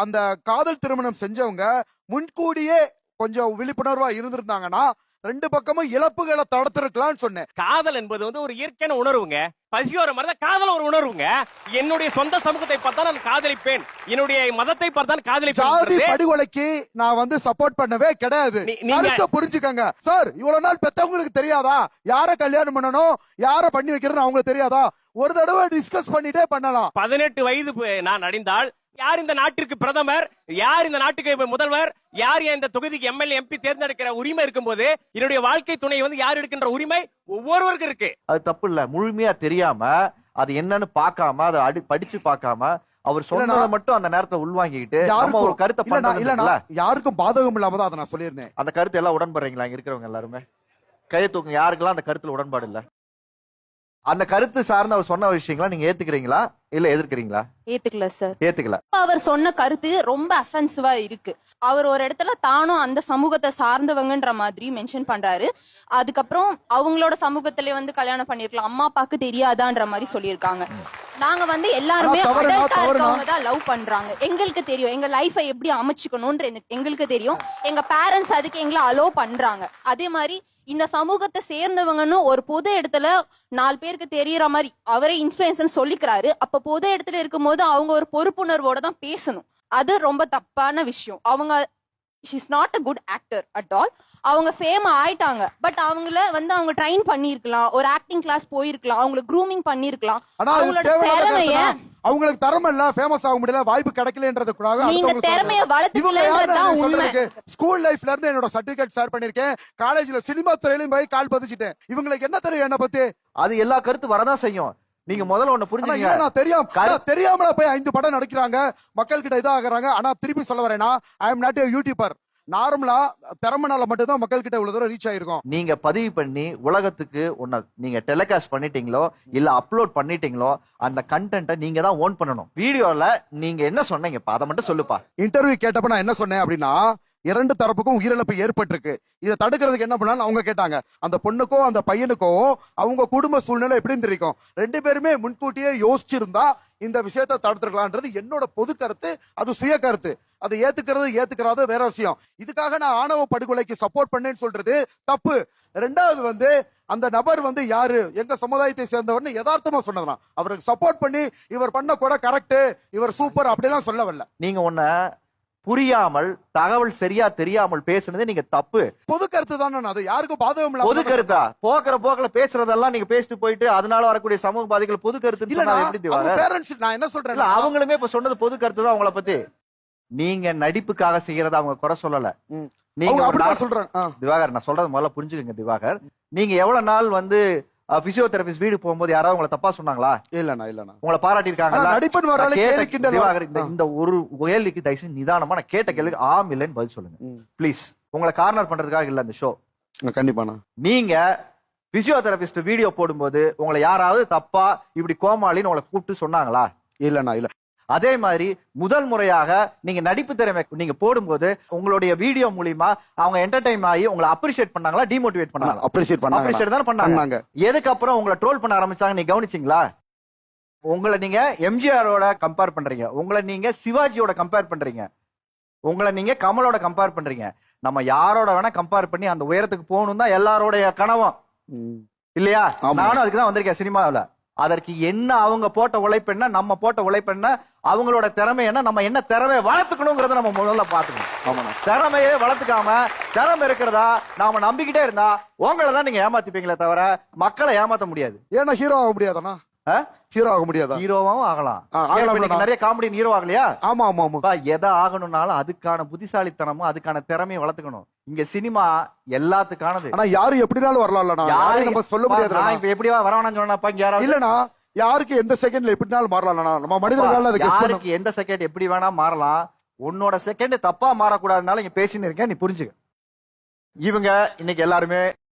அந்த காதல் திருமணம் செஞ்சவங்க முன்கூடியே கொஞ்சம் விழிப்புணர்வா இருந்திருந்தாங்கன்னா ரெண்டு பக்கமும் இழப்புகளை தடுத்திருக்கலாம்னு சொன்னேன். காதல் என்பது வந்து ஒரு இயற்கையான உணர்வுங்க. பசியோர மாதிரி தான் காதல் ஒரு உணர்வுங்க. என்னுடைய சொந்த சமூகத்தை பார்த்தா நான் காதலிப்பேன், என்னுடைய மதத்தை பார்த்தா காதலிப்பேன். ஜாதி படுகொலைக்கு நான் வந்து சப்போர்ட் பண்ணவே கிடையாது. நீங்க புரிஞ்சுக்கங்க சார். இவ்வளவு நாள் பெத்தவங்களுக்கு தெரியாதா யார கல்யாணம் பண்ணணும் யார பண்ணி வைக்கிறதுன்னு அவங்களுக்கு தெரியாதா? ஒரு தடவை டிஸ்கஸ் பண்ணிட்டே பண்ணலாம். 18 வயது நான் அடைந்தால் யார் இந்த நாட்டிற்கு பிரதமர், யார் இந்த நாட்டுக்கு முதல்வர், யார் இந்த தொகுதிக்கு எம்எல்ஏ எம்பி தேர்ந்தெடுக்கிற உரிமை இருக்கும்போது என்னுடைய வாழ்க்கை துணை வந்து யார் எடுக்கின்ற உரிமை ஒவ்வொருவருக்கும் இருக்கு. அது தப்பு இல்ல. முழுமையா தெரியாம அது என்னன்னு பார்க்காம அதை படிச்சு பார்க்காம அவர் சொன்னதை மட்டும் அந்த நேரத்துல உள்வாங்கிக்கிட்டு நம்ம ஒரு கருத்தை பண்ணல. யாருக்கும் பாதகம் இல்லாம தான் அதை நான் சொல்லியிருந்தேன். அந்த கருத்து எல்லாம் உடன்படுறீங்களா? இங்க இருக்கிறவங்க எல்லாருமே கையை தூக்குங்க. யாருக்கெல்லாம் அந்த கருத்துல உடன்பாடு இல்ல? அந்த கருத்து சார்ந்த அவர் சொன்ன விஷயங்களா நீங்க ஏத்துக்கிறீங்களா இல்ல எதிர்க்கிறீங்களா? ஏத்துக்கல சார். ஏத்துக்கல. அவர் சொன்ன கருத்து ரொம்ப அஃபென்சிவா இருக்கு. அவர் ஒரு இடத்துல தானும் அந்த சமூகத்தை சார்ந்தவங்கன்ற மாதிரி மென்ஷன் பண்றாரு. அதுக்கப்புறம் அவங்களோட சமூகத்திலே வந்து கல்யாணம் பண்ணிருக்கலாம், அம்மா அப்பாக்கு தெரியாதான்ற மாதிரி சொல்லியிருக்காங்க. நாங்க வந்து எல்லாருமே இருக்கவங்க தான் லவ் பண்றாங்க. எங்களுக்கு தெரியும் எங்க லைஃபை எப்படி அமைச்சுக்கணும்ன்ற எங்களுக்கு தெரியும். எங்க பேரண்ட்ஸ் அதுக்கு எங்களை அலோ பண்றாங்க. அதே மாதிரி இந்த சமூகத்தை சேர்ந்தவங்கன்னு ஒரு பொது இடத்துல 4 பேருக்கு தெரியற மாதிரி அவரே இன்ஃபுளுன்ஸ் சொல்லிக்கிறாரு. அப்ப பொது இடத்துல இருக்கும்போது அவங்க ஒரு பொறுப்புணர்வோட தான் பேசணும். அது ரொம்ப தப்பான விஷயம். அவங்க she's not a good actor at all. அவங்க ஃபேம் ஆயிட்டாங்க. பட் அவங்கள வந்து அவங்க ட்ரெயின் பண்ணிருக்கலாம், ஒரு ஆக்டிங் கிளாஸ் போயிருக்கலாம், அவங்களுக்கு க்ரூமிங் பண்ணிருக்கலாம். அவங்களோட திறமைய அவங்களுக்கு திறமை இல்ல, ஃபேமஸ் ஆக முடியல, வாய்ப்பு கிடைக்கலன்றது கூட நீங்க திறமைய வளர்த்துக்கலன்றதுதான் உண்மை. ஸ்கூல் லைஃப்ல இருந்து என்னோட சர்டிபிகேட் ஷேர் பண்ணிருக்கேன். காலேஜ்ல சினிமா துறையிலும் போய் கால் பதிச்சிட்டேன். இவங்களுக்கு என்ன தெரியும் என்ன பத்தி? அது எல்லா கருத்து வரதான் செய்யும். நீங்க முதல்ல ஒண்ணு புரிஞ்சுக்கங்க. தெரியாமல போய் 5 படம் நடிக்கிறாங்க, மக்கள் கிட்ட இதாகிறாங்க. ஆனா திருப்பி சொல்ல வரேன்னா I am not a YouTuber. நார்மலா திறமைனால மட்டும் தான் மக்கள் கிட்ட இவ்வளவு தூரம் ரீச் ஆயிருக்கும். நீங்க பதிவு பண்ணி உலகத்துக்கு ஒன்ன நீங்க டெலிகாஸ்ட் பண்ணிட்டீங்களோ இல்ல அப்லோட் பண்ணிட்டீங்களோ அந்த கண்டென்ட்டை நீங்க தான் ஓன் பண்ணணும். வீடியோல நீங்க என்ன சொன்னீங்க அதை மட்டும் சொல்லுப்பா. இன்டர்வியூ கேட்டப்ப நான் என்ன சொன்னேன் அப்படின்னா, 2 தரப்புக்கும் உயிரிழப்பு ஏற்பட்டிருக்கு. இதை தடுக்கிறதுக்கு என்ன பண்ணாலும் அவங்க கேட்டாங்க. அந்த பொண்ணுக்கோ அந்த பையனுக்கோ அவங்க குடும்ப சூழ்நிலை எப்படின்னு தெரியும். 2 பேருமே முன்கூட்டியே யோசிச்சிருந்தா இந்த விஷயத்தை தடுத்துருக்கலான்றது என்னோட பொது கருத்து. அது சுய கருத்து. அதை ஏத்துக்கிறது வேற விஷயம். இதுக்காக நான் ஆணவ படுகொலைக்கு சப்போர்ட் பண்ணேன்னு சொல்றது தப்பு. 2வது வந்து அந்த நபர் வந்து யாரு, எங்க சமுதாயத்தை சேர்ந்தவர்னு யதார்த்தமா சொன்னதுதான். அவருக்கு சப்போர்ட் பண்ணி இவர் பண்ண கூட கரெக்ட், இவர் சூப்பர் அப்படிலாம் சொல்ல வரல. நீங்க ஒன்ன புரியாமல் தகவல் சரியா தெரியாமல் பேசுனது நீங்க தப்பு. பொது கருத்து தானே, அது யாருக்கும் பாதகம் இல்ல. பொது கருத்தா? போக்குற போக்குல பேசுறதெல்லாம் நீங்க பேசிட்டு போயிட்டு அதனால வரக்கூடிய சமூக பாதிகள் பொது கருத்து நான் என்ன சொல்றேன், அவங்களுமே இப்ப சொன்னது பொது கருத்து தான். உங்களை பத்தி நீங்க நடிப்புக்காக செய்யறத அவங்க குறை சொல்லல. நீங்க சொல்றேன் திவாகர், நான் சொல்றது முதல்ல புரிஞ்சுக்கங்க திவாகர். நீங்க எவ்வளவு நாள் வந்து பிசியோதெரபிஸ்ட் வீடு போகும்போது யாராவது உங்களை தப்பா சொன்னாங்களா? இல்லண்ணா உங்களை பாராட்டி இருக்காங்க. இந்த ஒரு கேள்விக்கு தயவுசெய்து நிதானமா நான் கேட்ட கேள்விக்கு ஆம் இல்லைன்னு பதில் சொல்லுங்க பிளீஸ். உங்களை கார்னர் பண்றதுக்காக இல்ல இந்த ஷோ. கண்டிப்பா நீங்க பிசியோதெரபிஸ்ட் வீடியோ போடும்போது உங்களை யாராவது தப்பா இப்படி கோமாளின்னு உங்களை கூப்பிட்டு சொன்னாங்களா? இல்லண்ணா இல்ல. அதே மாதிரி முதல் முறையாக நீங்க நடிப்பு திறமை நீங்க போடும்போது உங்களுடைய வீடியோ மூலியமா அவங்க என்டர்டைன் ஆகி உங்களை அப்ரிஷியேட் பண்ணாங்களா டிமோட்டிவேட் பண்ணாங்களா? அப்ரிஷியேட் தான் பண்ணாங்க. எதுக்கு அப்புறம் உங்களை ட்ரோல் பண்ண ஆரம்பிச்சாங்க நீங்க கவனிச்சீங்களா? உங்களை நீங்க எம்ஜிஆரோட கம்பேர் பண்றீங்க, உங்களை நீங்க சிவாஜியோட கம்பேர் பண்றீங்க, உங்களை நீங்க கமலோட கம்பேர் பண்றீங்க. நம்ம யாரோட வேணா கம்பேர் பண்ணி அந்த உயரத்துக்கு போகணும் தான் எல்லாரோடைய கனவும் இல்லையா? நானும் அதுக்குதான் வந்திருக்கேன் சினிமாவில. அதற்கு என்ன அவங்க போட்ட உழைப்பு, நம்ம போட்ட உழைப்பு, அவங்களோட திறமை என்ன, நம்ம என்ன திறமையை வளர்த்துக்கணுங்கிறத நம்ம முதல்ல பாத்துக்கணும். திறமையே வளர்த்துக்காம திறமை இருக்கிறதா நாம நம்பிக்கிட்டே இருந்தா உங்களை தான் நீங்க ஏமாத்திப்பீங்களே தவிர மக்களை ஏமாத்த முடியாது. ஏன்னா ஹீரோ ஆக முடியாதானா? ஹீரோ ஆக முடியாதா? ஹீரோவும் ஆகலாம். நிறைய காமெடி ஹீரோ ஆகலையா? ஆமா ஆமா ஆமா. எதை ஆகணும்னாலும் அதுக்கான புத்திசாலித்தனமும் அதுக்கான திறமையை வளர்த்துக்கணும். இங்க சினிமா எல்லாத்துக்கானது. ஆனா யாரும் எப்படினாலும் வரலாம். யாரும் நம்ம சொல்ல முடியாது. இப்ப எப்படி வரவேணாம்னு சொன்னா யாரும் இல்லனா யாருக்கு எந்த செகண்ட்ல எப்படினாலும் மாறலாம். நம்ம மனிதர்களால யாருக்கு எந்த செகண்ட் எப்படி வேணா மாறலாம். உன்னோட செகண்ட் தப்பா மாறக்கூடாதுனால இங்க பேசின்னு இருக்கேன், நீ புரிஞ்சுக்க. இவங்க இன்னைக்கு எல்லாருமே